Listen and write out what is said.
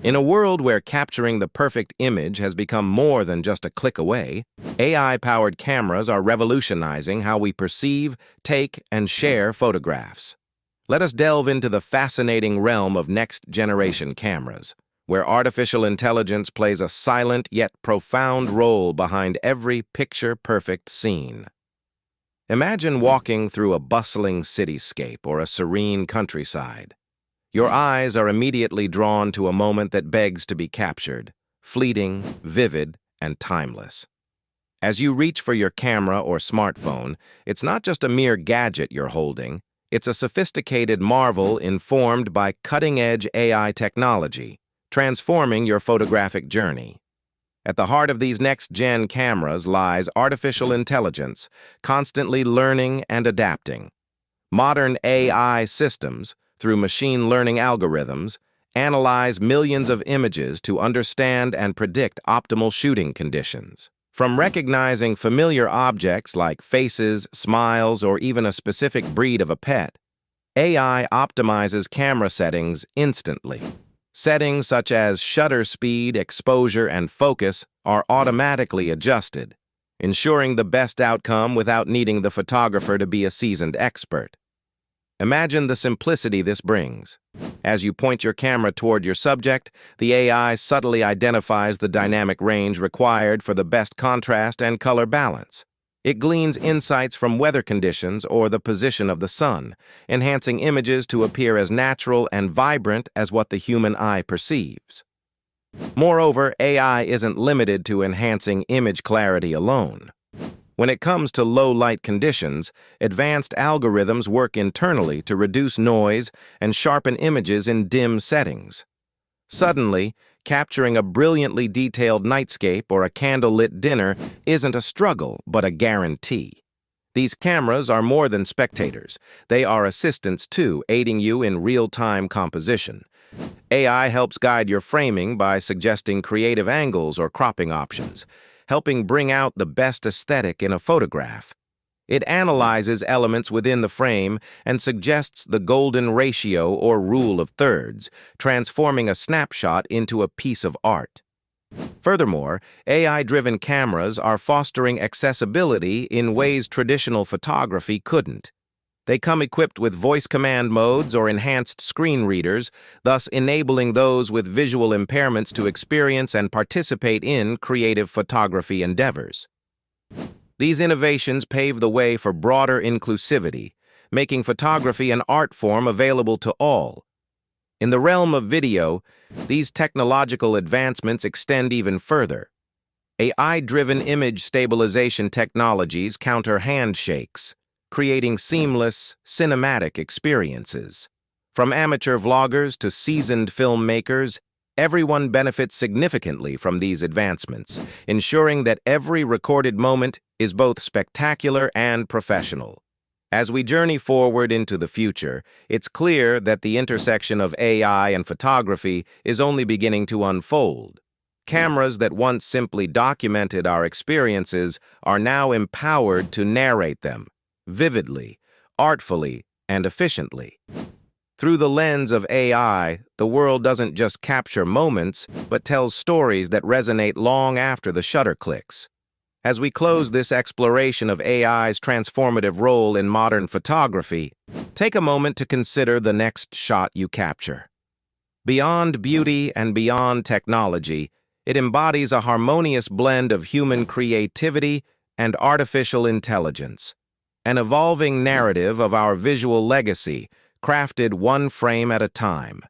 In a world where capturing the perfect image has become more than just a click away, AI-powered cameras are revolutionizing how we perceive, take, and share photographs. Let us delve into the fascinating realm of next-generation cameras, where artificial intelligence plays a silent yet profound role behind every picture-perfect scene. Imagine walking through a bustling cityscape or a serene countryside. Your eyes are immediately drawn to a moment that begs to be captured, fleeting, vivid, and timeless. As you reach for your camera or smartphone, it's not just a mere gadget you're holding, it's a sophisticated marvel informed by cutting-edge AI technology, transforming your photographic journey. At the heart of these next-gen cameras lies artificial intelligence, constantly learning and adapting. Modern AI systems, through machine learning algorithms, analyze millions of images to understand and predict optimal shooting conditions. From recognizing familiar objects like faces, smiles, or even a specific breed of a pet, AI optimizes camera settings instantly. Settings such as shutter speed, exposure, and focus are automatically adjusted, ensuring the best outcome without needing the photographer to be a seasoned expert. Imagine the simplicity this brings. As you point your camera toward your subject, the AI subtly identifies the dynamic range required for the best contrast and color balance. It gleans insights from weather conditions or the position of the sun, enhancing images to appear as natural and vibrant as what the human eye perceives. Moreover, AI isn't limited to enhancing image clarity alone. When it comes to low-light conditions, advanced algorithms work internally to reduce noise and sharpen images in dim settings. Suddenly, capturing a brilliantly detailed nightscape or a candlelit dinner isn't a struggle, but a guarantee. These cameras are more than spectators. They are assistants too, aiding you in real-time composition. AI helps guide your framing by suggesting creative angles or cropping options, helping bring out the best aesthetic in a photograph. It analyzes elements within the frame and suggests the golden ratio or rule of thirds, transforming a snapshot into a piece of art. Furthermore, AI-driven cameras are fostering accessibility in ways traditional photography couldn't. They come equipped with voice command modes or enhanced screen readers, thus enabling those with visual impairments to experience and participate in creative photography endeavors. These innovations pave the way for broader inclusivity, making photography an art form available to all. In the realm of video, these technological advancements extend even further. AI-driven image stabilization technologies counter handshakes, creating seamless, cinematic experiences. From amateur vloggers to seasoned filmmakers, everyone benefits significantly from these advancements, ensuring that every recorded moment is both spectacular and professional. As we journey forward into the future, it's clear that the intersection of AI and photography is only beginning to unfold. Cameras that once simply documented our experiences are now empowered to narrate them, vividly, artfully, and efficiently. Through the lens of AI, the world doesn't just capture moments, but tells stories that resonate long after the shutter clicks. As we close this exploration of AI's transformative role in modern photography, take a moment to consider the next shot you capture. Beyond beauty and beyond technology, it embodies a harmonious blend of human creativity and artificial intelligence. An evolving narrative of our visual legacy, crafted one frame at a time.